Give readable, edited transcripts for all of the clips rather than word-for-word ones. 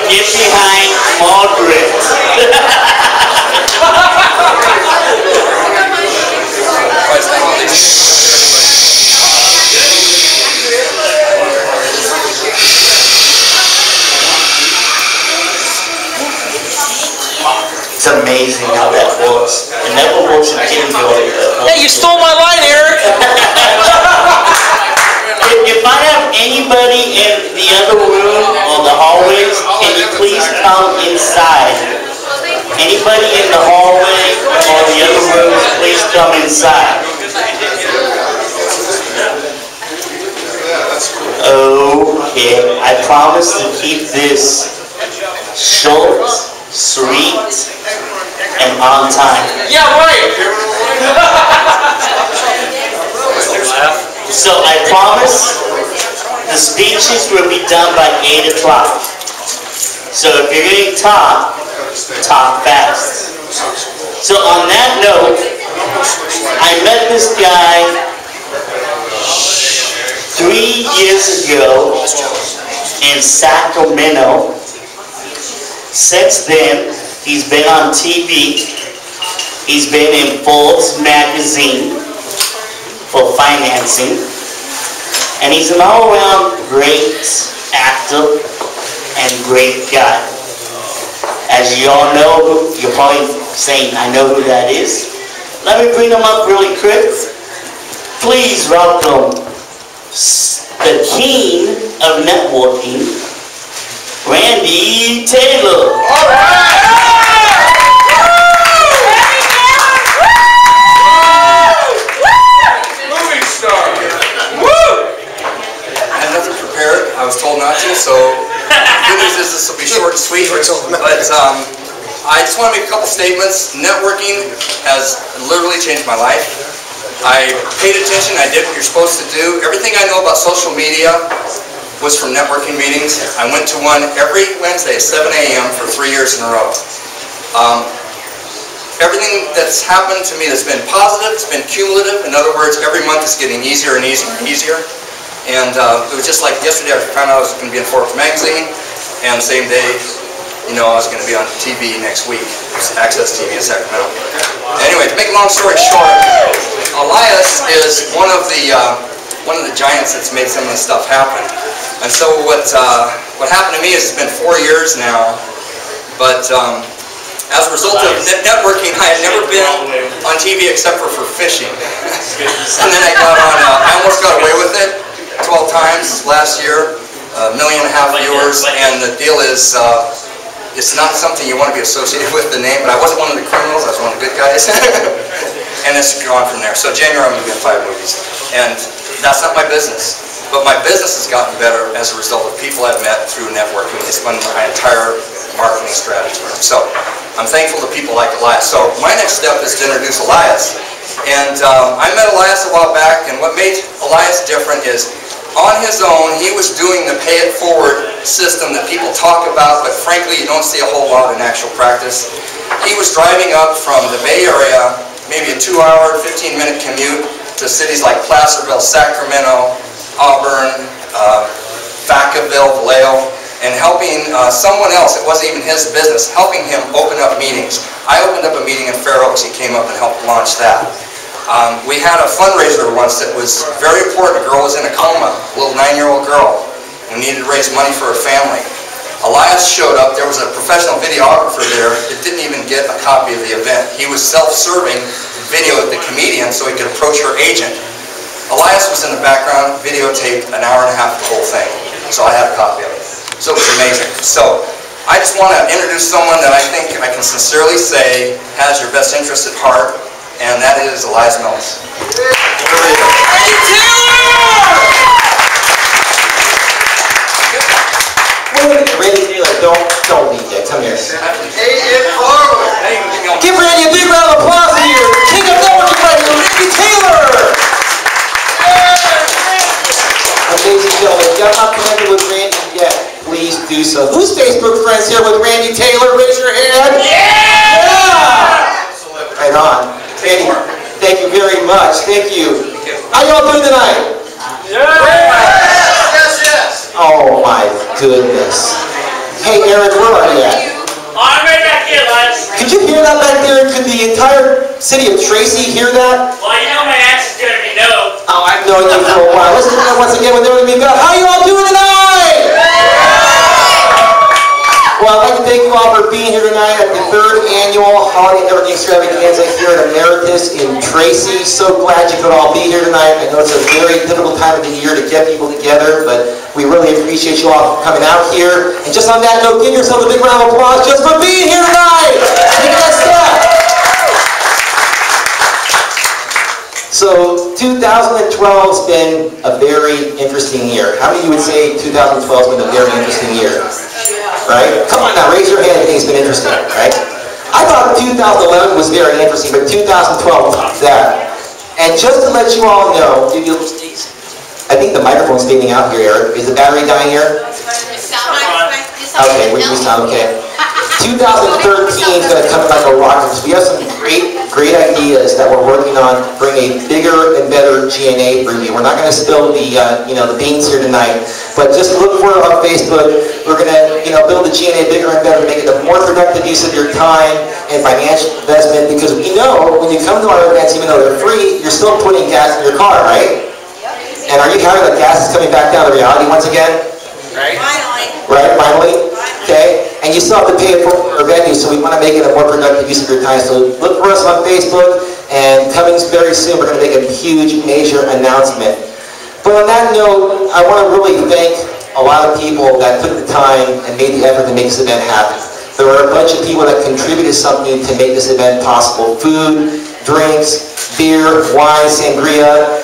get behind Margaret. It's amazing how that works. It never works in kindergarten. Hey, you stole my line, Eric! If I have anybody in the other room or the hallways, can you please come inside? Anybody in the hallway or the other rooms, please come inside. Okay, I promise to keep this short, sweet, and on time. Yeah, right! So I promise the speeches will be done by 8 o'clock. So if you're going to talk fast. So on that note, I met this guy 3 years ago in Sacramento. Since then, he's been on TV. He's been in Forbes magazine for financing. And he's an all-around great actor and great guy. As you all know, you're probably saying, I know who that is. Let me bring him up really quick. Please welcome the king of networking, Randy Taylor. All right! Movie star. Woo! I had nothing prepared. I was told not to, so good news is this will be short and sweet. But I just want to make a couple statements. Networking has literally changed my life. I paid attention. I did what you're supposed to do. Everything I know about social media was from networking meetings. I went to one every Wednesday at 7 a.m. for 3 years in a row. Everything that's happened to me that's been positive, it's been cumulative. In other words, every month it's getting easier and easier and easier. And it was just like yesterday I found out I was going to be in Forbes magazine, and the same day, you know, I was going to be on TV next week, Access TV in Sacramento. Anyway, to make a long story short, Elias is one of the giants that's made some of this stuff happen. And so what happened to me is it's been 4 years now, but as a result of networking, I had never been on TV except for fishing. And then I almost got away with it 12 times last year, 1.5 million viewers, and the deal is, it's not something you want to be associated with, the name, but I wasn't one of the criminals, I was one of the good guys. And it's gone from there. So January I'm going to be in 5 movies. And that's not my business. But my business has gotten better as a result of people I've met through networking. It's been my entire marketing strategy. So I'm thankful to people like Elias. So my next step is to introduce Elias. And I met Elias a while back, and what made Elias different is on his own, he was doing the pay it forward system that people talk about, but frankly, you don't see a whole lot in actual practice. He was driving up from the Bay Area, maybe a 2-hour, 15-minute commute to cities like Placerville, Sacramento, Auburn, Vacaville, Vallejo, and helping someone else, it wasn't even his business, helping him open up meetings. I opened up a meeting in Fair Oaks. He came up and helped launch that. We had a fundraiser once that was very important. A girl was in a coma, a little 9-year-old girl, and needed to raise money for her family. Elias showed up. There was a professional videographer there that didn't even get a copy of the event. He was self-serving, videoed the comedian so he could approach her agent. Elias was in the background, videotaped 1.5 hours of the whole thing. So I had a copy of it. So it was amazing. So I just want to introduce someone that I think I can sincerely say has your best interest at heart, and that is Elias Mills. Randy Taylor! Randy Taylor, don't leave there. Come here. Hey, it forward. Give Randy a big round of applause here. King of networking, Randy Taylor. Amazing gentlemen. If you're not connected with Randy yet, please do so. Who's Facebook friends here with Randy Taylor? Raise your hand. Yeah! Right on. Randy, thank you very much. Thank you. How y'all doing tonight? Yeah! Oh my goodness. Hey, Aaron, where are you at? I'm right back here, lads. Could you hear that back there? Could the entire city of Tracy hear that? Well, you know my accent's gonna be no. Oh, I've known you for a while. Let's do that once again with everything we've got. How you all doing tonight? Well, I'd like to thank you all for being here tonight at the 3rd Annual Holiday Networking Extravaganza here at Emeritus in Tracy. So glad you could all be here tonight. I know it's a very difficult time of the year to get people together, but we really appreciate you all coming out here. And just on that note, give yourself a big round of applause just for being here tonight. Take that step. So 2012's been a very interesting year. How many of you would say 2012's been a very interesting year? Right? Come on now, raise your hand if you think it's been interesting, right? I thought 2011 was very interesting, but 2012 topped that. And just to let you all know, I think the microphone's fading out here, Eric. Is the battery dying here? Okay, we sound okay. 2013 is going to come like a rocket. We have some great ideas that we're working on. Bring a bigger and better G&A for you. We're not going to spill the the beans here tonight, but just look for it on Facebook. We're going to build the G&A bigger and better, make it a more productive use of your time and financial investment. Because we know when you come to our events, even though they're free, you're still putting gas in your car, right? And are you happy that gas is coming back down to reality once again? Right? Right, finally? Okay? And you still have to pay for our venue, so we want to make it a more productive use of your time. So look for us on Facebook, and coming very soon, we're going to make a huge, major announcement. But on that note, I want to really thank a lot of people that took the time and made the effort to make this event happen. There are a bunch of people that contributed something to make this event possible. Food, drinks, beer, wine, sangria,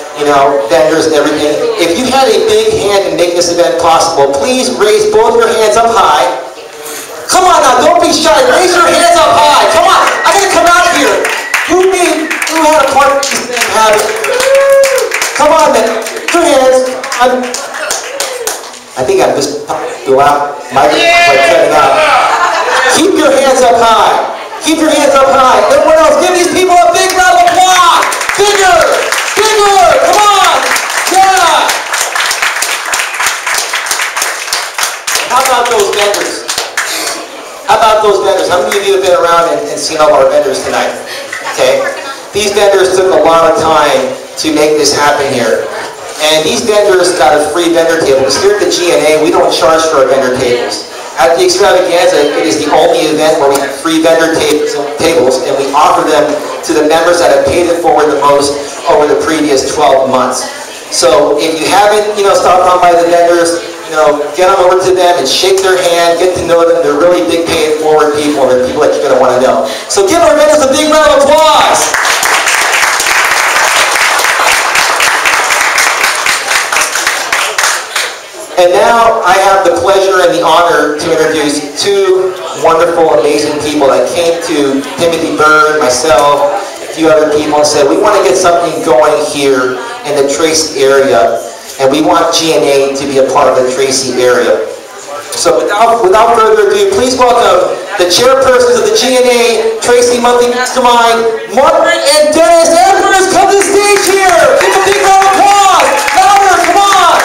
vendors and everything. If you had a big hand in making this event possible, please raise both your hands up high. Come on now, don't be shy. Raise your hands up high. Come on, I gotta come out here. Who had a part in this thing happen? Come on, man. Two hands. I think I'm just the loud microphone cutting out. Keep your hands up high. Keep your hands up high. Everyone else, give these people a big round of applause. Bigger! Bigger! Come on! Yeah! How about those vendors? How about those vendors? How many of you have been around and seen all our vendors tonight? Okay? These vendors took a lot of time to make this happen here. And these vendors got a free vendor table. Because here at the G&A, we don't charge for our vendor tables. At the Extravaganza, it is the only event where we have free vendor tables, and we offer them to the members that have paid it forward the most over the previous 12 months. So if you haven't, stopped on by the vendors, get on over to them and shake their hand, get to know them. They're really big pay it forward people, and they're people that you're going to want to know. So give our vendors a big round of applause. And now I have the pleasure and the honor to introduce two wonderful, amazing people that came to TBird, myself, a few other people, and said, we want to get something going here in the Tracy area, and we want G&A to be a part of the Tracy area. So without further ado, please welcome the chairpersons of the G&A Tracy Monthly Mastermind, Margaret and Dennis Edwards. Come to the stage here. Give a big round of applause. Louder, come on.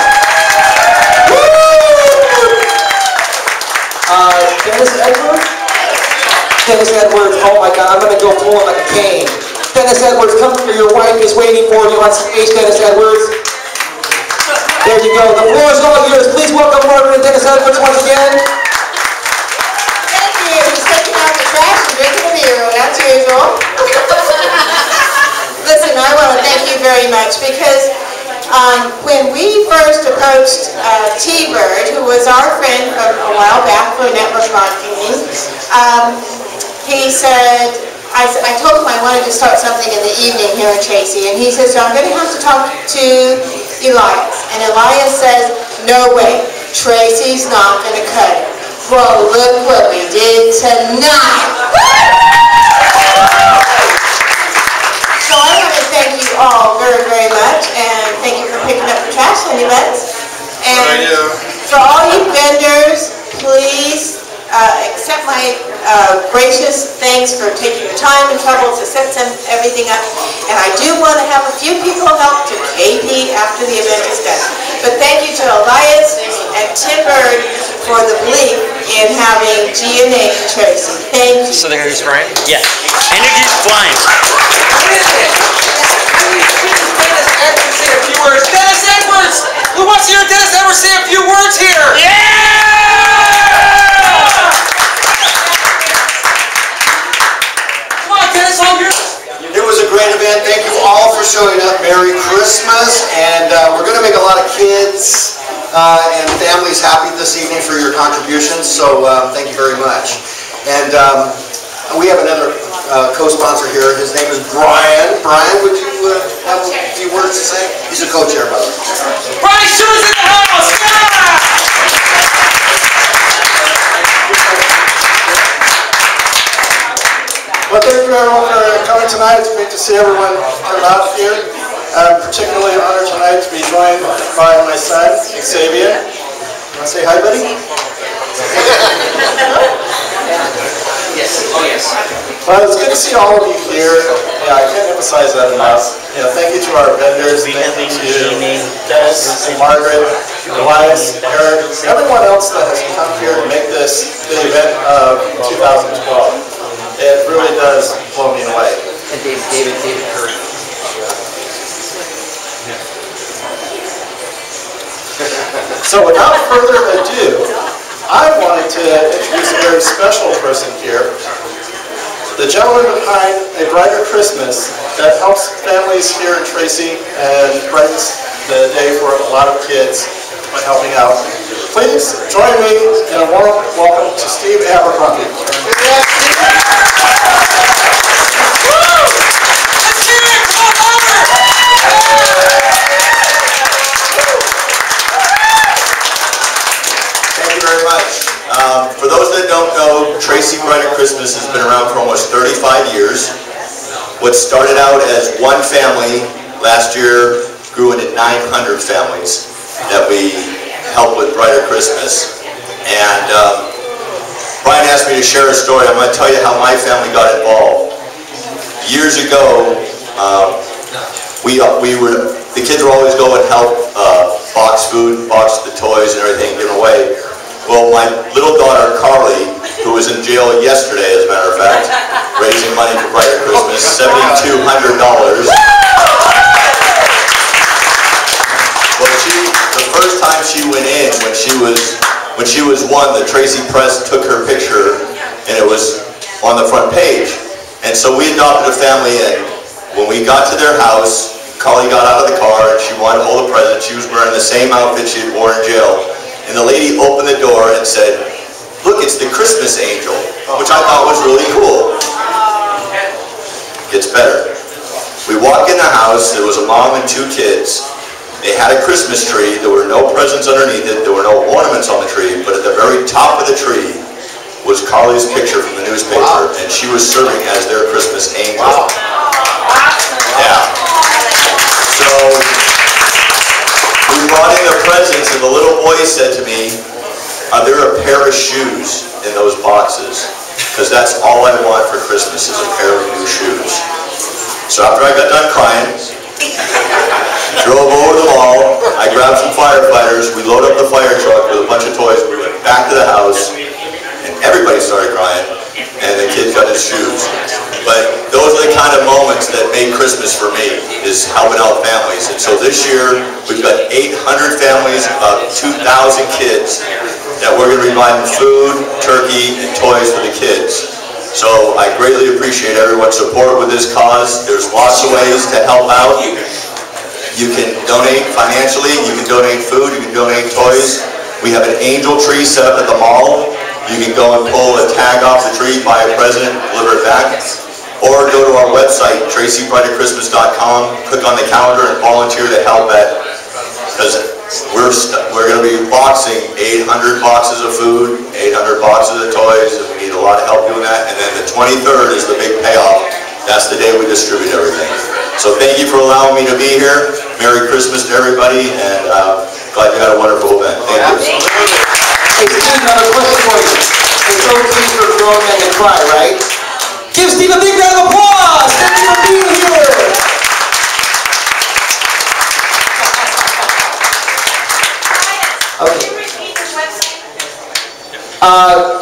Dennis Edwards, oh my God, I'm going to go pull him like a cane. Dennis Edwards, come here, your wife is waiting for you on stage, Dennis Edwards. There you go, the floor is all yours. Please welcome Margaret and Dennis Edwards once again. Thank you, just taking out the trash and drinking a beer, as usual. Listen, I want to thank you very much because when we first approached TBird, who was our friend from a while back for network marketing, he said, I told him I wanted to start something in the evening here in Tracy, and he says, so I'm going to have to talk to Elias. And Elias says, no way, Tracy's not going to cut it. Well, look what we did tonight. So I want to thank you all very, very much, and thank you for picking up the trash anyways. And for all you vendors, please accept my gracious thanks for taking your time and trouble to set everything up. And I do want to have a few people help to KP after the event is done. But thank you to Elias and TBird for the belief in having G&A and Tracy. Thank you. So they're going to use Brian? Yeah. Introduce Brian. Dennis Edwards! Who wants to hear Dennis Edwards say a few words here? Come on, Dennis, all yours. It was a great event. Thank you all for showing up. Merry Christmas. And we're going to make a lot of kids and families happy this evening for your contributions. So thank you very much. And we have another co-sponsor here. His name is Brian. Brian, would you have a few words to say? He's a co-chair, by the way. Brian Schuer's in the house! Well, thank you everyone for coming tonight. It's great to see everyone come out here. I'm particularly honored tonight to be joined by my son, Xavier. You want to say hi, buddy? Yes. Oh, yes. Well, it's good to see all of you here. Yeah, I can't emphasize that enough. Thank you to our vendors. Thank you to Dennis, Margaret, Elias, Eric, everyone else that has come here to make this the event of 2012. It really does blow me away. And David Curry. So without further ado, I wanted to introduce a very special person here. The gentleman behind A Brighter Christmas that helps families here in Tracy and brightens the day for a lot of kids by helping out. Please join me in a warm welcome to Steve Abercrombie. For those that don't know, Tracy Brighter Christmas has been around for almost 35 years. What started out as one family last year grew into 900 families that we help with Brighter Christmas. And Brian asked me to share a story. I'm going to tell you how my family got involved. Years ago, the kids were always going to help box food, box the toys and everything given away. Well, my little daughter, Carly, who was in jail yesterday, as a matter of fact, raising money for Brighter Christmas, $7,200. Well, the first time she went in, when she was one, the Tracy Press took her picture, and it was on the front page. And so we adopted a family, and when we got to their house, Carly got out of the car, and she wanted to hold a present. She was wearing the same outfit she had worn in jail. And the lady opened the door and said, "Look, it's the Christmas angel," which I thought was really cool. Gets better. We walk in the house, there was a mom and two kids. They had a Christmas tree, there were no presents underneath it, there were no ornaments on the tree, but at the very top of the tree was Carly's picture from the newspaper, and she was serving as their Christmas angel. Yeah. So, we brought in the presents, and the little boy said to me, "Are there a pair of shoes in those boxes? Because that's all I want for Christmas is a pair of new shoes." So after I got done crying, drove over to the mall, I grabbed some firefighters, we loaded up the fire truck with a bunch of toys, we went back to the house, and everybody started crying, and the kid got his shoes. But those are the kind of moments that made Christmas for me, is helping out families. And so this year, we've got 800 families, about 2,000 kids, that we're going to be buying food, turkey, and toys for the kids. So I greatly appreciate everyone's support with this cause. There's lots of ways to help out. You can donate financially, you can donate food, you can donate toys. We have an angel tree set up at the mall. You can go and pull a tag off the tree, buy a present, deliver it back. Or go to our website, tracybrighterchristmas.com, click on the calendar and volunteer to help at, because we're going to be boxing 800 boxes of food, 800 boxes of toys, and we need a lot of help doing that. And then the 23rd is the big payoff. That's the day we distribute everything. So thank you for allowing me to be here. Merry Christmas to everybody, and glad you had a wonderful event. Thank you. Hey, Steve, another question for you. It's okay for grown men to cry, right? Give Steve a big round of applause! Thank you for being here! Okay.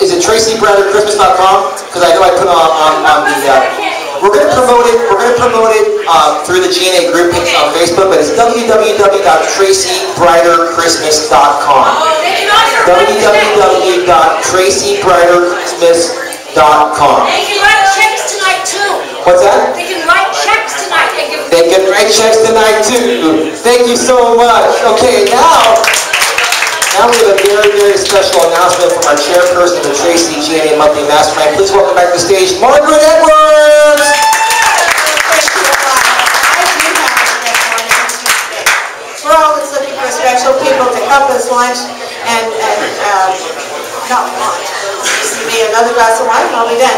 is it TracyBriderChristmas.com? Because I know I put on the. We're going to promote it. We're going to promote it through the GNA group page on Facebook, but it's www.TracyBriderChristmas.com. www.TracyBriderChristmas.com. They can write checks tonight too. What's that? They can write checks tonight. They can write checks tonight too. Thank you so much. Okay, now we have a very, very special announcement from our chairperson of the Tracy GNA Monthly Mastermind. Please welcome back to the stage, Margaret Edwards! We're always looking for special people to help us launch and not launch. This will be another glass of wine and I'll be done.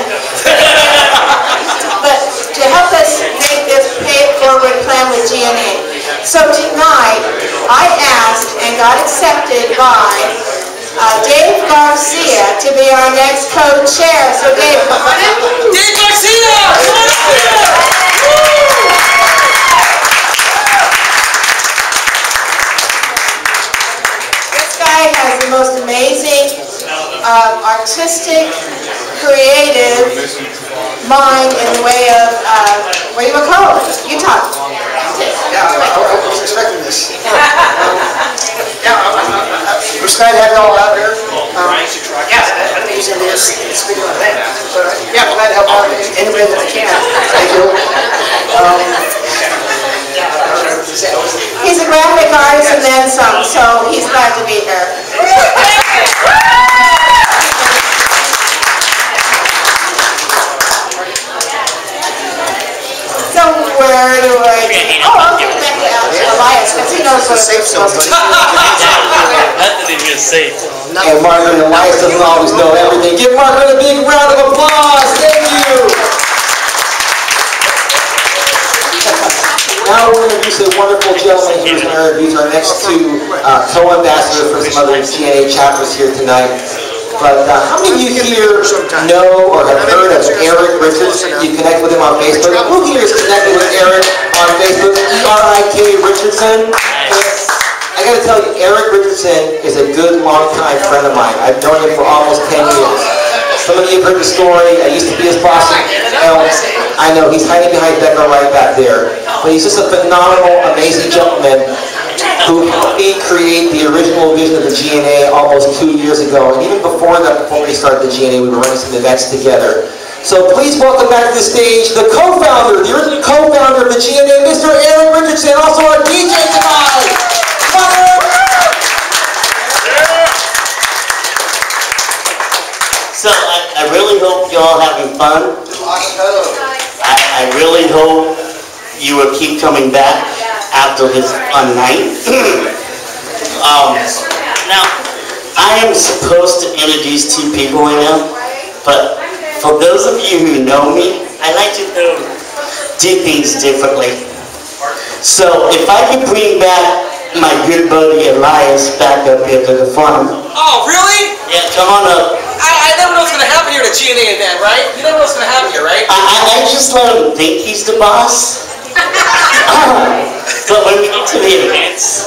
But to help us make this pay-it-forward plan with GNA. So tonight, I asked and got accepted by Dave Garcia to be our next co-chair. So Dave, come on in. Dave Garcia! Come on up here! This guy has the most amazing, artistic, creative mind in the way of, what do you call it? Utah. Yeah, I was expecting this. We're excited to have you all out here. Yeah, I'm using this video today. Yeah, glad to help out anybody that I can. Thank you. He's a graphic artist and then some, so he's glad to be here. So where do I? Oh, I'll give it back to Elias because he knows what it's supposed to be. Nothing is gonna say. And Margaret and Elias doesn't always know everything. Give Margaret a big round of applause. Thank you. Now we're going to introduce a wonderful gentleman who's going to introduce our next two co-ambassadors for some other GNA chapters here tonight. But how many of you here know or have heard of Erik Richardson? You connect with him on Facebook. Who here is connected with Erik on Facebook? E-R-I-K Richardson. I got to tell you, Erik Richardson is a good, long-time friend of mine. I've known him for almost 10 years. Some of you have heard the story. I used to be his boss. I know, he's hiding behind Becca right back there. But he's just a phenomenal, amazing gentleman who helped me create the original vision of the GNA almost 2 years ago. And even before that, before we started the GNA, we were running some events together. So please welcome back to the stage the co-founder, the original co-founder of the GNA, Mr. Erik Richardson, also our DJ tonight. So I really hope you're all having fun. I really hope you will keep coming back after his fun night. Now, I am supposed to introduce two people right now, but for those of you who know me, I like to do things differently. So if I can bring back my good buddy Elias back up here to the front. Oh, really? Yeah, come on up. I never know what's going to happen here at a GNA event, right? You never know what's going to happen here, right? I just let him think he's the boss. But when we get to the events,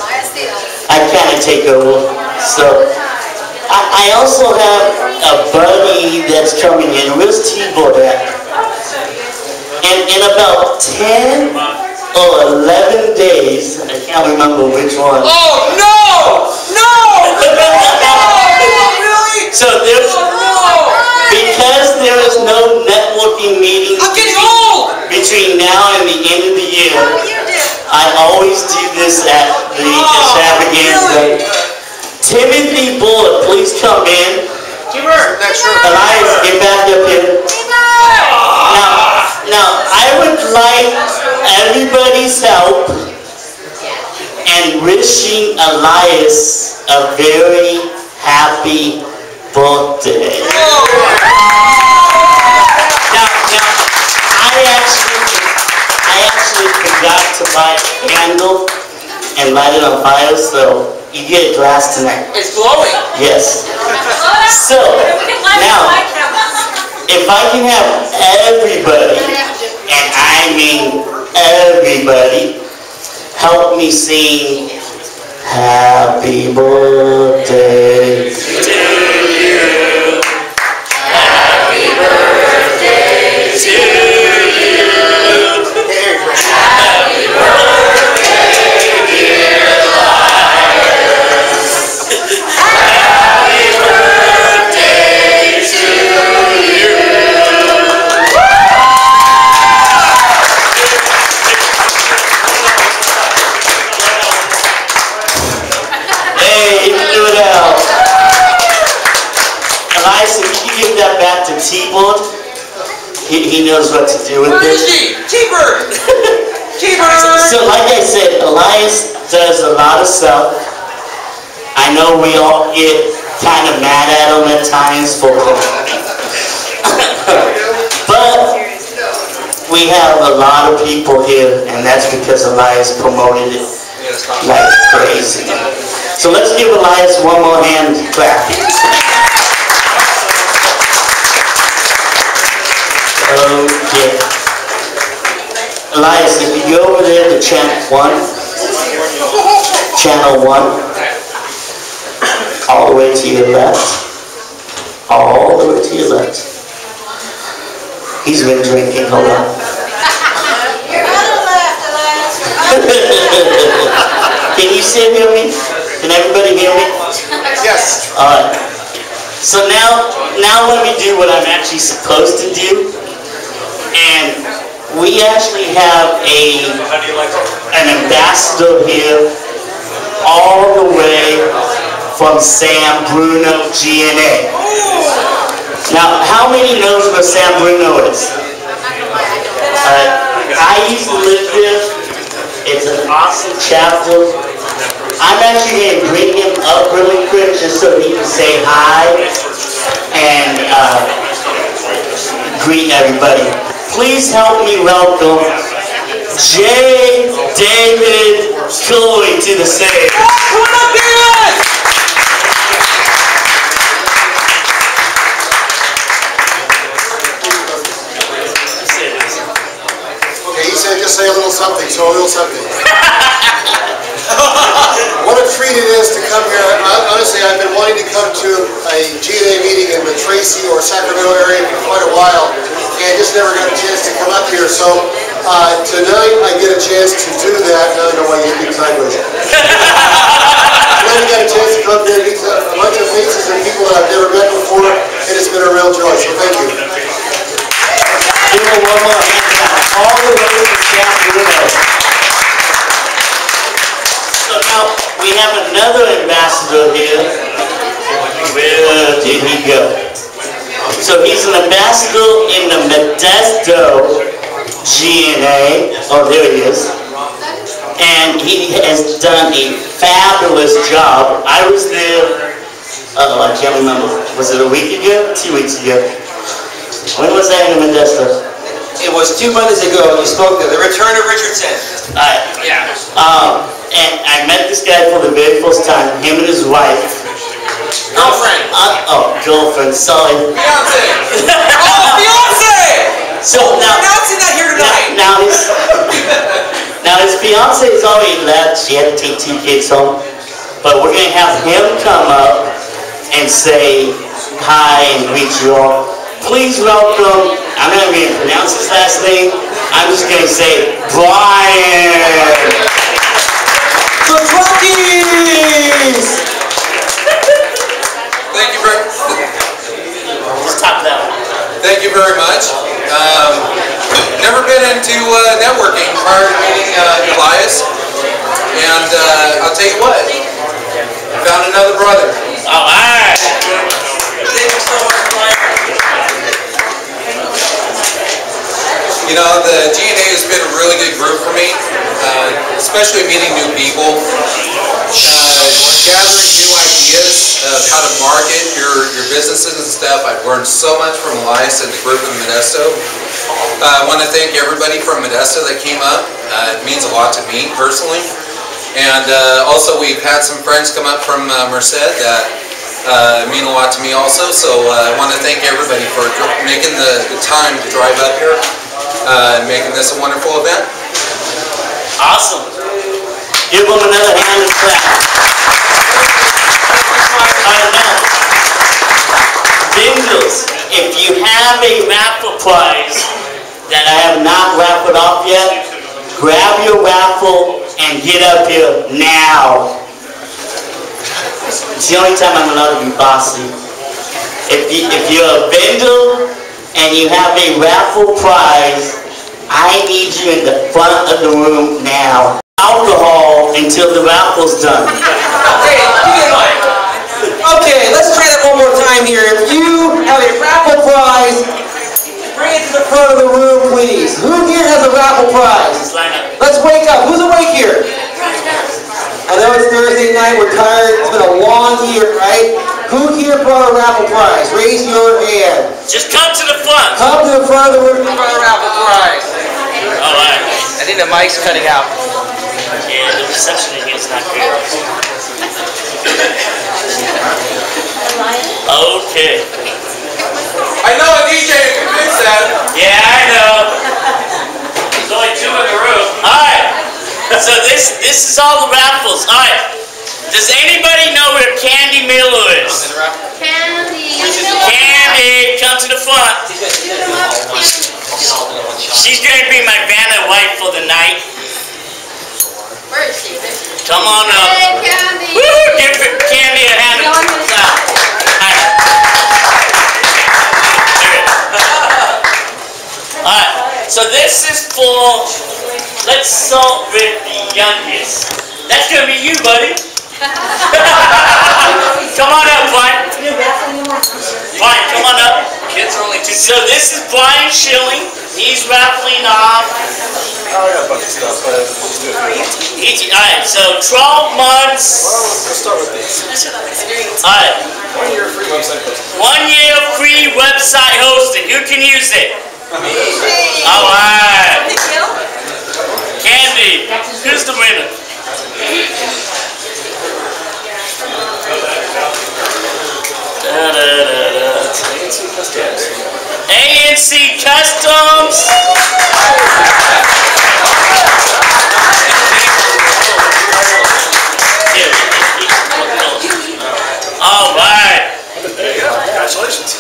I kind of take over. So I also have a buddy that's coming in. Where's TBird at? And in about 10 or 11 days, I can't remember which one. Oh, no! No! Really? So there's, because there is no networking meeting between now and the end of the year, I always do this at the extravaganza. Timothy Bullock, please come in. Elias, get back up here. Now, I would like everybody's help and wishing Elias a very happy birthday. Now, I actually forgot to buy a candle and light it on fire, so you get a glass tonight. It's glowing. Yes. So, now, if I can have everybody, and I mean everybody, help me sing Happy Birthday to you. he knows what to do with Where it. is he? TBird! TBird! So like I said, Elias does a lot of stuff. I know we all get kind of mad at him at times for but we have a lot of people here, and that's because Elias promoted it like crazy. So let's give Elias one more hand clap. Okay. Elias, if you go over there to channel 1, all the way to your left, all the way to your left. He's been drinking, hold on. You're on the left, Elias. Can you still hear me? Can everybody hear me? Yes. Alright. So now let me do what I'm actually supposed to do. And we actually have an ambassador here all the way from San Bruno, GNA. Now, how many knows where San Bruno is? I used to live there. It's an awesome chapter. I'm actually going to bring him up really quick just so he can say hi and greet everybody. Please help me welcome J. David Cooley to the stage. Come on, David! Okay, he said just say a little something, so a little something. What a treat it is to come here. Honestly, I've been wanting to come to a GNA meeting in the Tracy or Sacramento area for quite a while, and just never got a chance to come up here. So tonight I get a chance to do that. I don't know why you speak sideways. Tonight I got a chance to come here and meet a bunch of faces and people that I've never met before, and it's been a real joy. So thank you. Give him one more hand clap. All the way to San Bruno. So now we have another ambassador here. Where did he go? So he's an ambassador in the Modesto GNA. Oh, there he is. And he has done a fabulous job. I was there, I can't remember. Was it a week ago? 2 weeks ago. When was that in Modesto? It was 2 months ago you spoke there. The return of Richardson. Yeah. And I met this guy for the very first time, him and his wife. Girlfriend. Girlfriend, sorry. Fiance. Oh, fiance! So now it's not here tonight. Now his fiance is already left. She had to take 2 kids home. But we're going to have him come up and say hi and greet you all. Please welcome, I'm not going to pronounce his last name. I'm just going to say Brian. Coutrakis! Thank you very Thank you very much. Never been into networking prior to meeting Elias, and I'll tell you what, found another brother. All right. Thank you so much, Brian. You know, the GNA has been a really good group for me, especially meeting new people, gathering new ideas of how to market your businesses and stuff. I've learned so much from Elias and the group in Modesto. I want to thank everybody from Modesto that came up. It means a lot to me personally. And also we've had some friends come up from Merced that mean a lot to me also. So I want to thank everybody for making the time to drive up here. Making this a wonderful event. Awesome. Give them another hand and clap. Alright, now, Bingles, if you have a raffle prize that I have not raffled off yet, grab your raffle and get up here now. It's the only time I'm allowed to be bossy. If you're a vendor and you have a raffle prize, I need you in the front of the room now. Alcohol until the raffle's done. Okay, let's try that one more time here. If you have a raffle prize, Quiet to the front of the room, please. Who here has a raffle prize? Let's wake up. Who's awake here? I know it's Thursday night. We're tired. It's been a long year, right? Who here brought a raffle prize? Raise your hand. Just come to the front. Come to the front of the room. Who brought a raffle prize? All right. I think the mic's cutting out. Yeah, the reception in here is not good. Okay. I know a DJ who can fix that. Yeah, I know. There's only 2 in the room. All right. So this is all the raffles. All right. Does anybody know where Candy Miller is? Candy. Candy, come to the front. She's going to be my Vanna wife for the night. Where is she? Come on up. Hey, Candy. Woo! Give Candy a hand. Alright, so this is for, let's start with the youngest. That's going to be you, buddy. Come on up, Brian. Brian, come on up. Kids are only 2. So this is Brian Schilling. He's raffling off. Oh, I got a bunch of stuff, but let's do it. Alright, so 12 months. Let's start with these. Alright. 1 year free website hosting. 1 year free website hosting. Who can use it? Alright. Candy, who's the winner? ANC Customs. All right. Congratulations.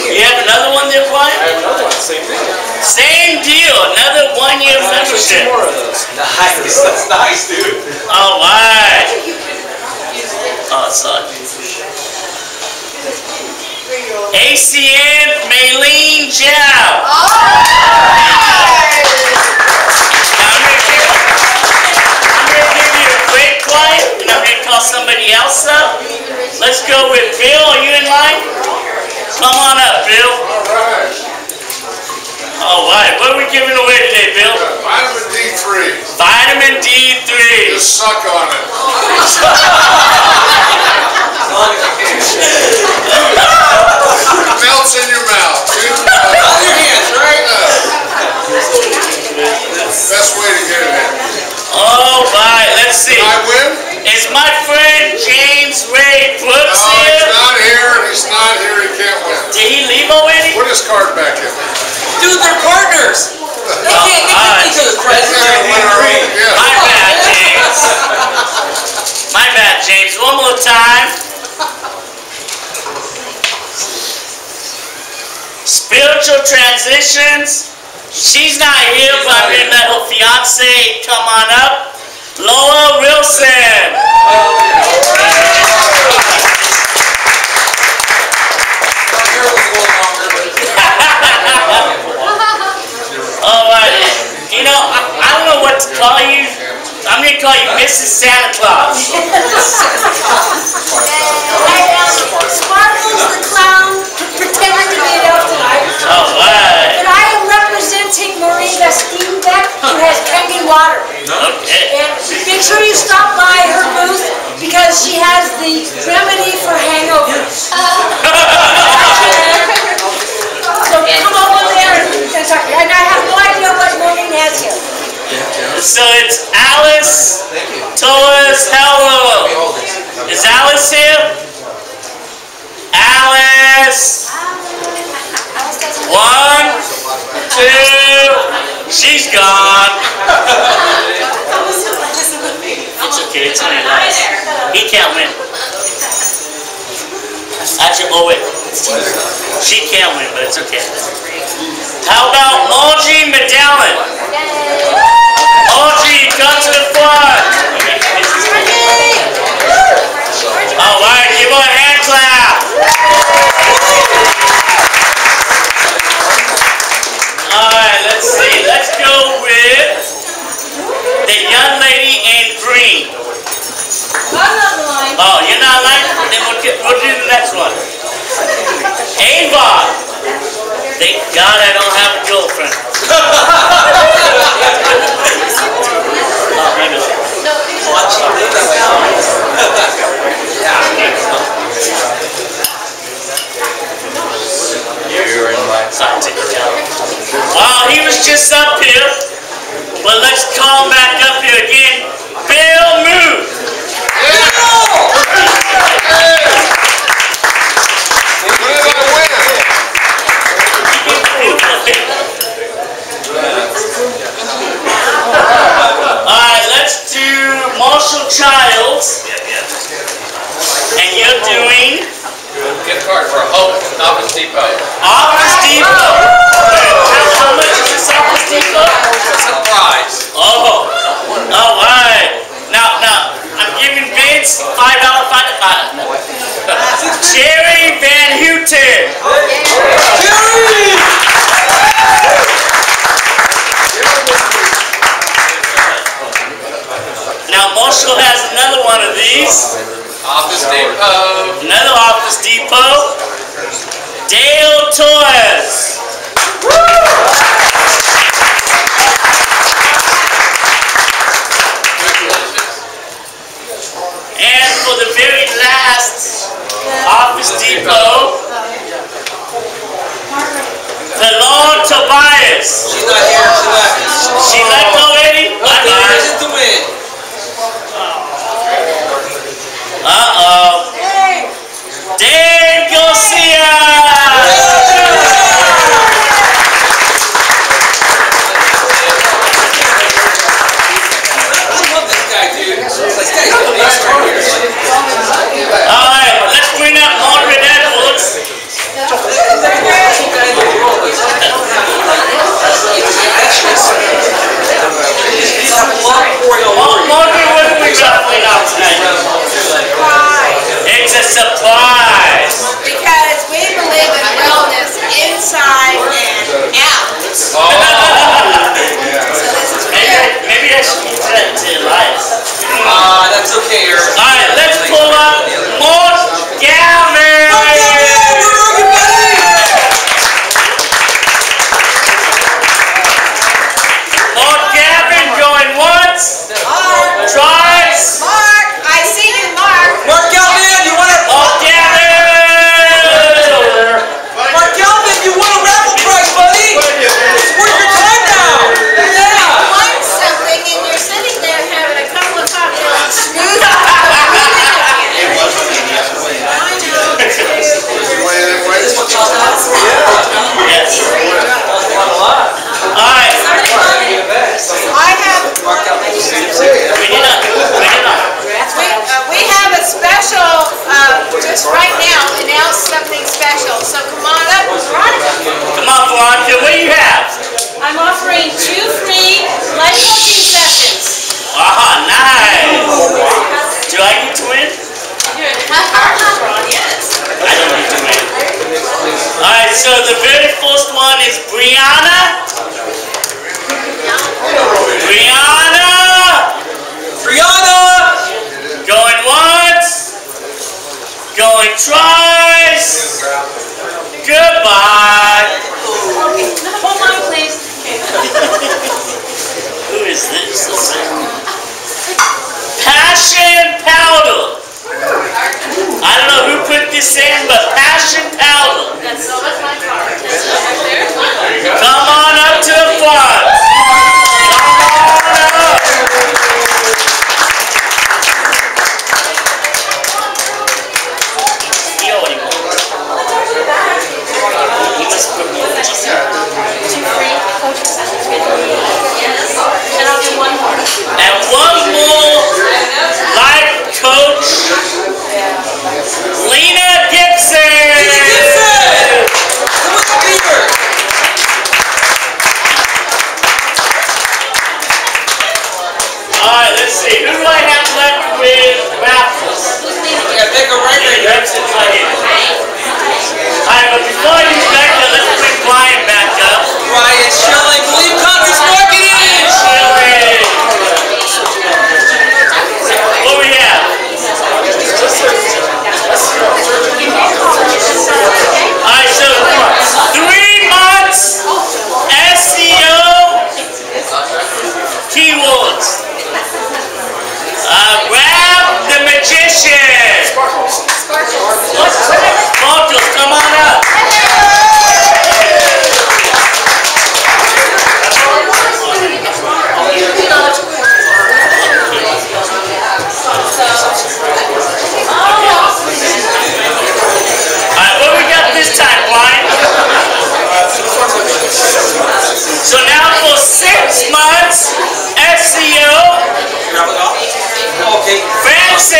You have another one there, Brian? I have another one. Same thing. Same deal. Another 1 year membership. 2 more of those. Nice. That's nice, dude. All right. Oh, sorry. ACN Maylene Jow. Now I'm going to give you a break, Brian, and I'm going to call somebody else up. Let's go with Bill. Are you in line? Come on up, Bill. All right. What are we giving away today, Bill? Vitamin D3. Vitamin D3. Just suck on it. It melts in your mouth. Hold your hands right now. Best way to get it in. All right. Let's see. Did I win? Is my friend James Ray Brooks No, here? he's not here. He's not here. He can't win. Did he leave already? Put his card back in. Dude, they're partners. They can't get each other's presents. Yeah. My bad, James. My bad, James. One more time. Spiritual transitions. She's not here, but I'm going to let her fiance come on up. Laura Wilson. All right. You know, I don't know what to call you. I'm going to call you Mrs. Santa Claus. Sparkles the clown pretending to be an elf tonight. All right. And I am representing Marie Steenbeck, who has Kenny Water. Okay. And make sure you stop by her booth because she has the remedy for hangovers. So come over there and talk. And I have no idea what Maureen has here. So it's Alice Torres. Hello. Is Alice here? Alice. 1, 2. She's gone. It's okay. It's only Alice. He can't win. Actually, oh wait. She can't win, but it's okay. How about Audrey Medallion? Audrey, come to the front. All right, give her a hand clap. All right, let's see. Let's go with the young lady in green. I'm not in line. Oh, you're not like? Then we'll do the next one. Avon. Thank God I don't have a girlfriend. Wow, he was just up here, but let's call him back up here again. Bill Moon. Alright, let's do Marshall Childs. And you're doing Gift card for Office Depot. Office Depot. How much is this Office Depot? Surprise. Oh, alright. Now, I'm giving Vince $5 fine. Jerry Van Houten. Jerry! Now Marshall has another one of these. Office Depot. Another Office Depot. Dale Torres. And for the very last Office Depot, the Lord Tobias. She's not here. She left already? Bye-bye. She's to win. Uh-oh. Dave Garcia! I love this guy, dude. This guy's the best right here. Alright, let's bring up Margaret Edwards. Margaret, what are we shuffling out tonight? It's a surprise. Because we believe in wellness inside and out. So this is good. Maybe I should keep that to Elias. That's okay, Eric. Alright, let's pull up Mort Gavin. Mort Gavin going once. Twice. Mark, I see you, Mark. Mark Galvin, you want to? Mort Gavin. Mark Galvin, you want a raffle prize, buddy? It's worth your time now. Yeah. You won something and you're sitting there having a couple of cocktails. Smooth out. Yes. Alright. I have. We have a special, just right now, announced something special. So come on up, Veronica. Come on, Veronica, what do you have? I'm offering 2 free life coaching sessions. Ah, nice. Do I get to win? Yes. I don't get to win. Alright, so the very first one is Brianna. Going once. Going twice. Goodbye. Okay, hold on, please. Who is this? Passion Powder. I don't know who put this in, but Passion Powder. That's my card. Come on up to the front. Come on up. He already won. He must have put me in the 2 free coaching sessions. Yes. And I'll do 1 more. And 1 more life coach, Lena Gibson. Alright, let's see. Who do I have left with raffles? Yeah, take a right there. Gibson's right here. Alright, but before he's back there, let's bring Brian back up. Brian Schilling, Believe Conference Marketing. Schilling. What do we have? Alright, so 3 miles. Association. Sparkles, come on up. Alright, what we got this time, Blind? So now for 6 months, SEO, Francis!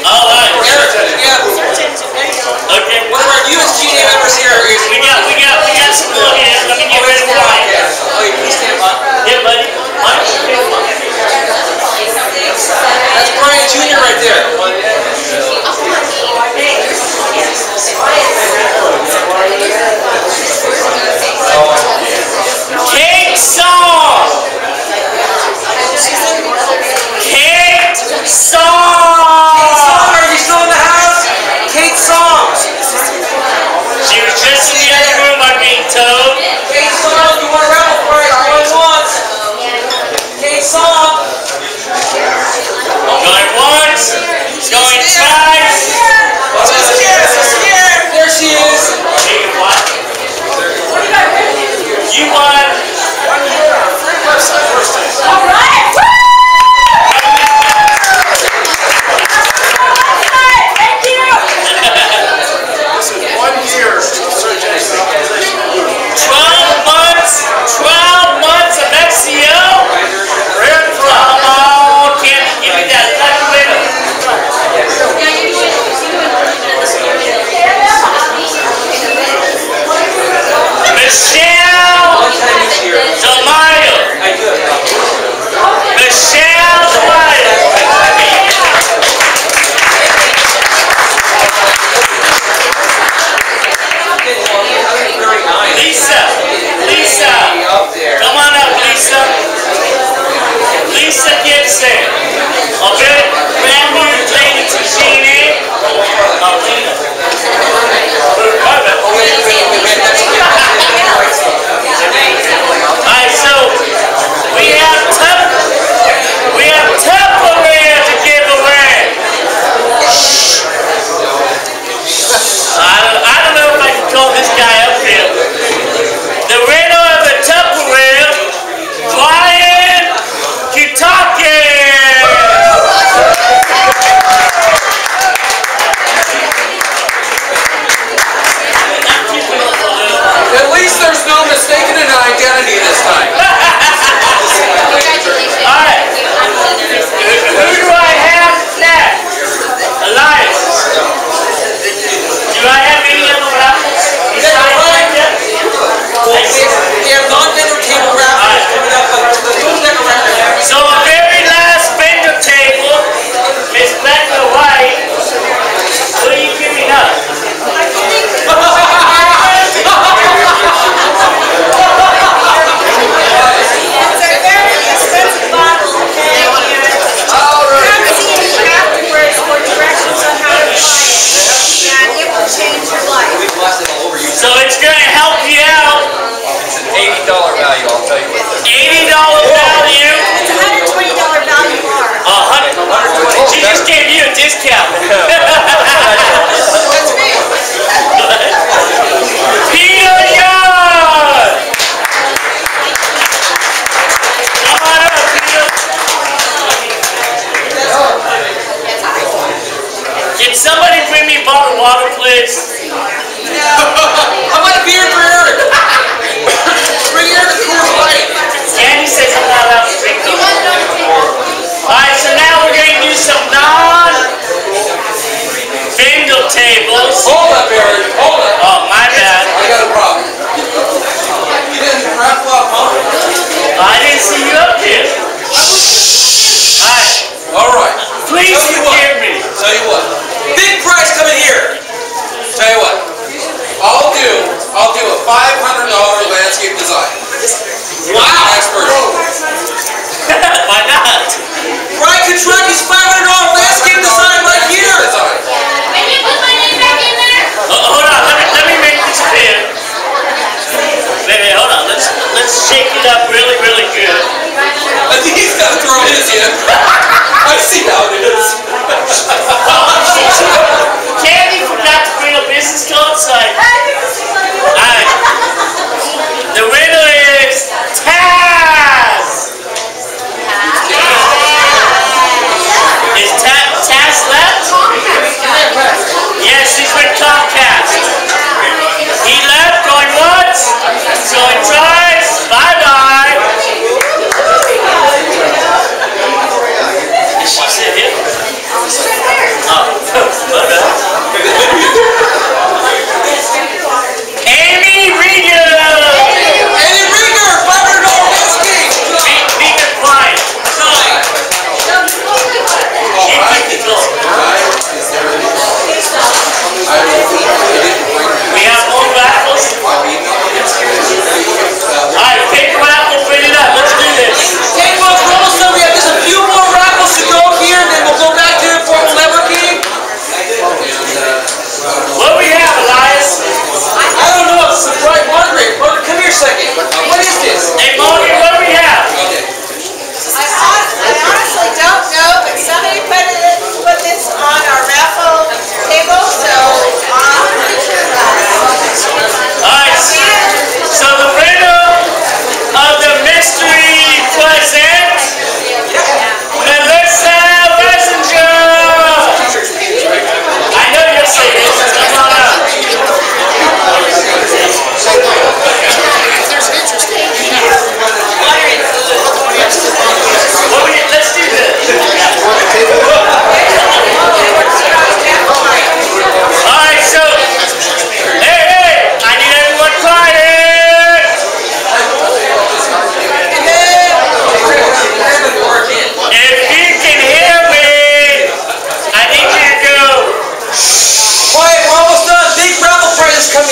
Alright. Okay. What about you as GA members here? We got some more here. Let me get rid of Brian. Oh, you please stand by. Yeah, buddy. That's Brian Jr. right there. Kate Song! Kate Song! Are you still in the house? Kate Song. She was just in the other room, I'm being told. Kate Song, you want to raffle prize going once. Kate Song. Going once, going twice. There she is. You won. All right. Thank you. This is 1 year of searching for opposition. 12 months of SEO. Come on, Kim, give me that lucky winner. Michelle Tamayo. Michelle Tamayo. Lisa. Come on up, Lisa. Lisa Gibson. Okay, brand new lady to Sheeny. Alright, so we have Tupperware to give away. I don't know if I can call this guy up here. The winner of the Tupperware, Brian Coutrakis. At least there's no mistaken an identity this time. Alright. Who do I have next? Elias. Do I have any other raffles? We have non-vendor table raffles coming up. So our very last vendor table, Miss Becca White. What are you giving up? It's a very expensive bottle, okay? Come see me afterwards for directions on how to buy it. And it will change your life. So it's going to help you out. It's an $80 value, I'll tell you what. $80 value. It's a $120 value bar. She just gave you a discount. That's me. Peter Young! Come on up, Peter. Can somebody bring me a bottle of water, please? I want a beer for Eric. Bring Eric a Coors Light. Andy says I'm not allowed to drink them. Alright, so now we're going to do some non-vendor tables. Hold up, Eric. Hold up. Oh, my bad. I got a problem. You didn't raffle off, huh? I didn't see you up here. Alright. All right. Please forgive me. Tell you what. Big prize coming here. Tell you what. I'll do a $500 landscape design. Wow. Expert. Why not? Brian Coutrakis $500 landscape design right here. Can you put my name back in there? Hold on, let me make this clear.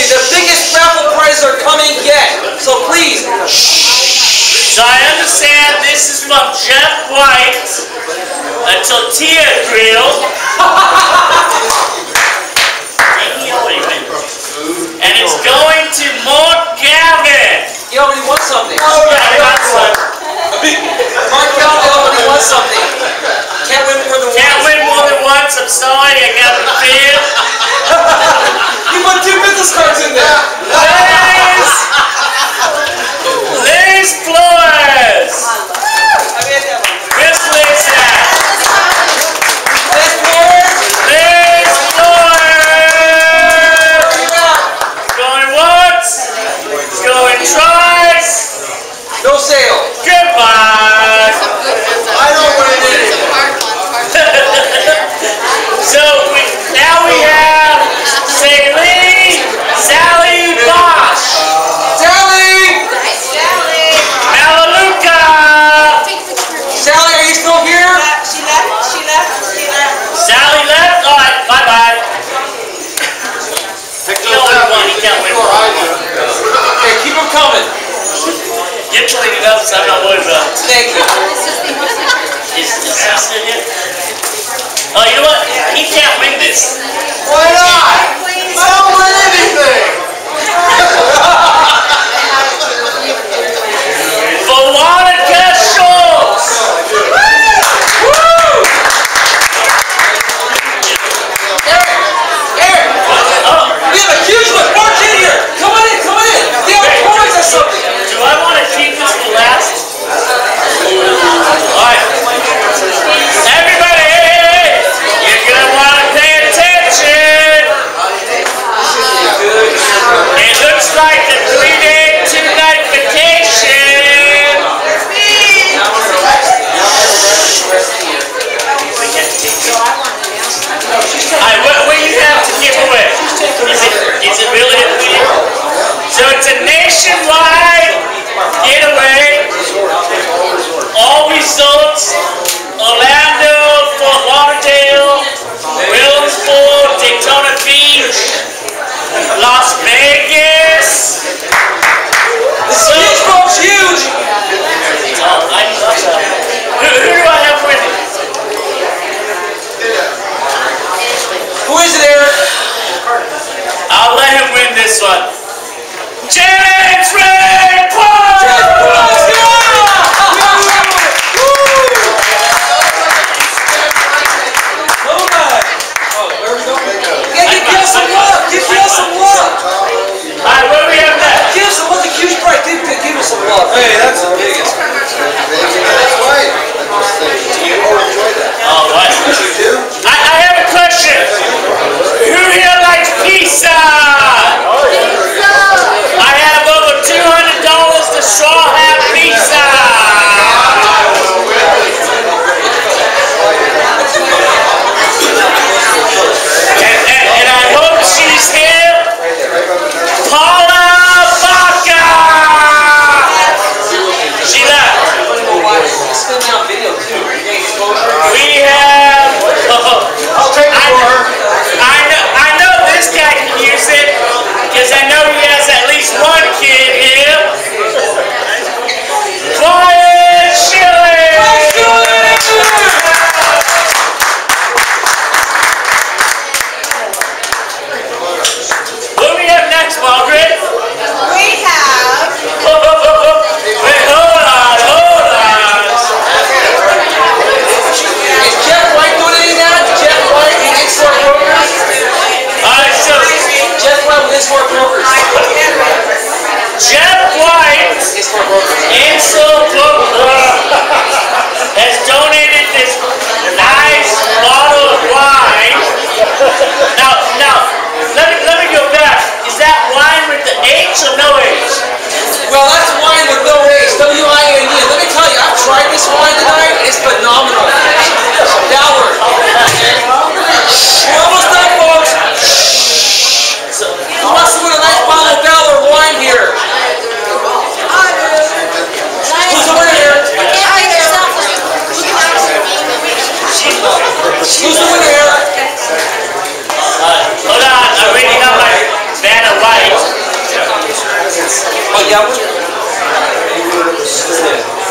you, the biggest raffle prizes are coming yet. So please. So I understand this is from Jeff White, a tortilla grill. And it's going to Mark Gavin. You already won something. Oh, yeah, I got some. Mark Gavin already won something. Can't win more than once. Can't win more than once. I'm sorry, I got the feel. You put 2 business cards in there. Liz Flores. Miss Liz. Liz Flores. Liz Flores. Going once. Going twice. No sale. Goodbye. I don't win anything. So now we have Sally Bosch. Sally. Malaluka. Sally, are you still here? She left. Sally left? All right, bye-bye. He only won, he can't win. Okay, keep them coming. Get cleaned up, so I'm not worried about it. Thank you. Is he still here? Oh, you know what? He can't win this. Why not? I don't win anything. Veronica Schultz. Eric, we have a huge one. Mark in here. Come on in. They have toys or something. Do I want to keep this for last? All right. Everybody, you're going to want to pay attention. It looks like a 3-day, 2-night vacation. Alright, what do you have to give away? Is it really a video? So it's a nationwide getaway. All resorts: Orlando, Fort Lauderdale, Williamsport, Daytona Beach, Las Vegas. The speech boat's huge. Oh, I love that. Who do I have with me? Who is it, Eric? I'll let him win this one. James Ray Paul! Let's go! All right. Oh, where are we going? Yeah, give us some love. Give us some love. All right, what do we have next? Give us some love. The huge price. Give us some love. Hey, that's the biggest. That's right. You all enjoy that. Oh, what? I have a question. Who here likes pizza?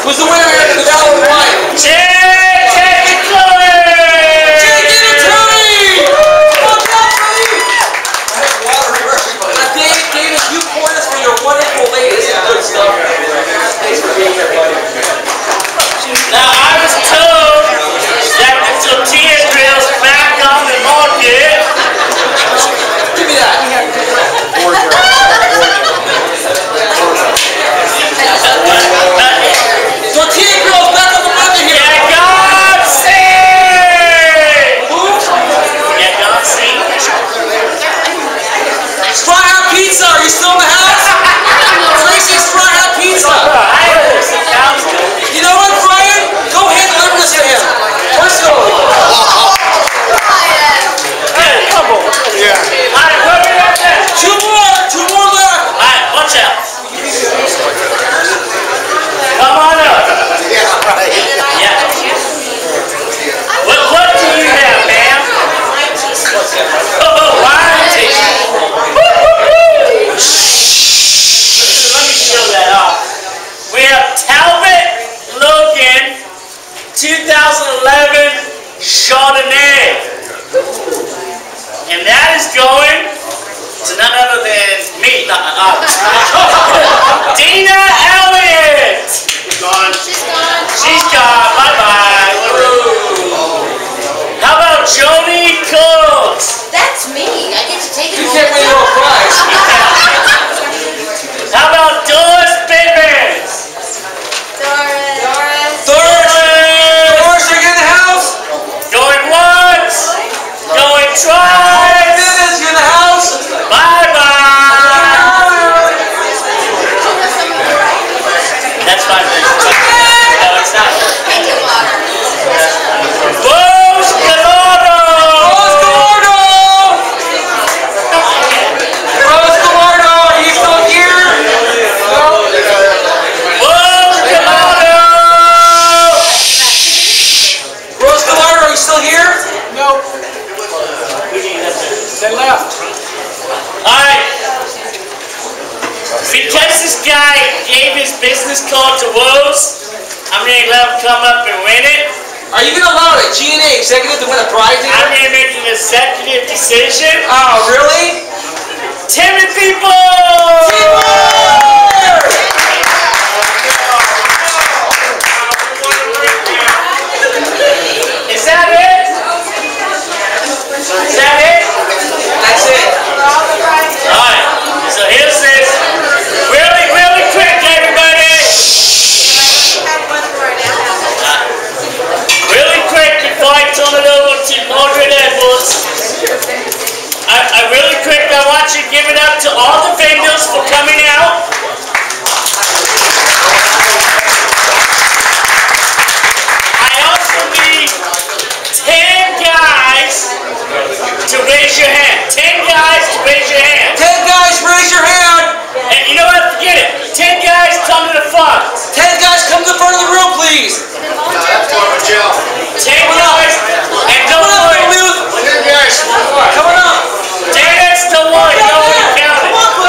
Who's the winner here? The dollar wine. Now, I was told that the tortilla grill's back on the market. Give me that. Tortilla grill's back on the market here. Yeah, Garcia! Who? Yeah, Garcia. Straw Hat Pizza, are you still in the house? Tracy, Straw Hat Pizza. You know what, Brian? Go ahead and deliver this to him. Personally. Yeah. Alright, put me right there. Two more left. Alright, watch out. Come on up. Yeah. What do you have, ma'am? Oh, wine tasting. Let me show that off. We have Talbot Logan 2011 Chardonnay. And that is going to none other than me. Dina Elliott. She's gone. She's gone. Bye-bye. How about Joni Coates? That's me. I get to take it. You can't win your prize. How about Doris Bibbins? Doris. Doris, are you in the house? Going once. Going twice. Dennis, you in the house? Bye-bye. That's fine. No, it's not. Rose Gallardo. Rose Gallardo! Rose Gallardo, are you still here? No? Rose Gallardo. Rose Gallardo, are you still here? No. They left. Alright. Because this guy gave his business card to Rose, I'm going to let him come up and win it. Are you going to allow a G&A executive to win a prize here? I'm going to make an executive decision. Oh, really? Timothy Bull! Is that it? Is that it? That's it. Alright, so here's this. Really quick, everybody. Really quick before I turn it over to Margaret Edwards. I really quick, I want you to give it up to all the vendors for coming out. I also need 10 guys to raise your hand. 10 guys to raise your hand. 10 guys, raise your hand. And you know what? Forget it. 10 guys come to the front. 10 guys, come to the front of the room, please. 10 guys. And don't worry. 10 guys. Come on up. Dennis, don't worry. Don't worry. Count it.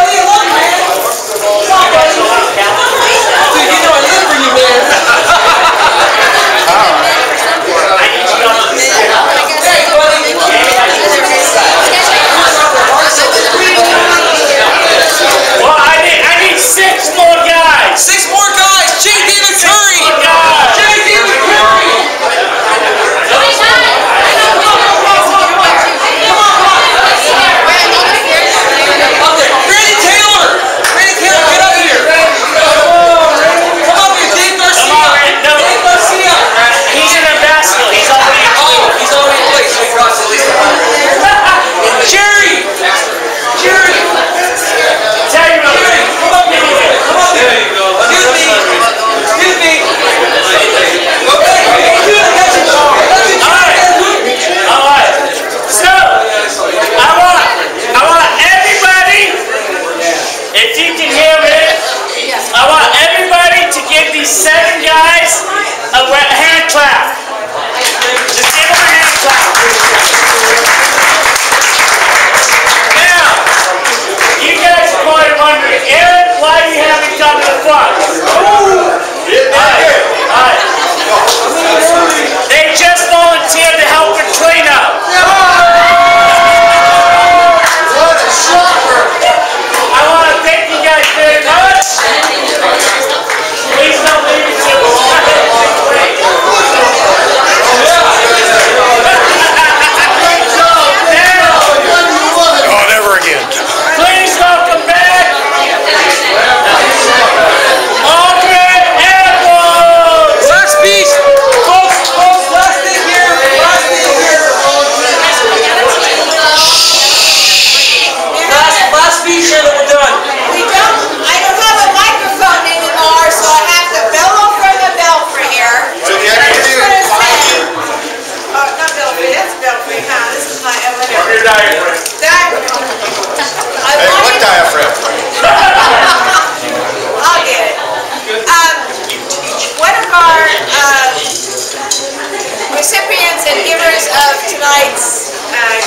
tonight's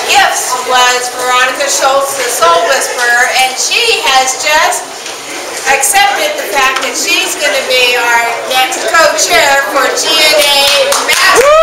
gifts was Veronica Schultz, the Soul Whisperer, and she has just accepted the fact that she's going to be our next co-chair for GNA Mastermind.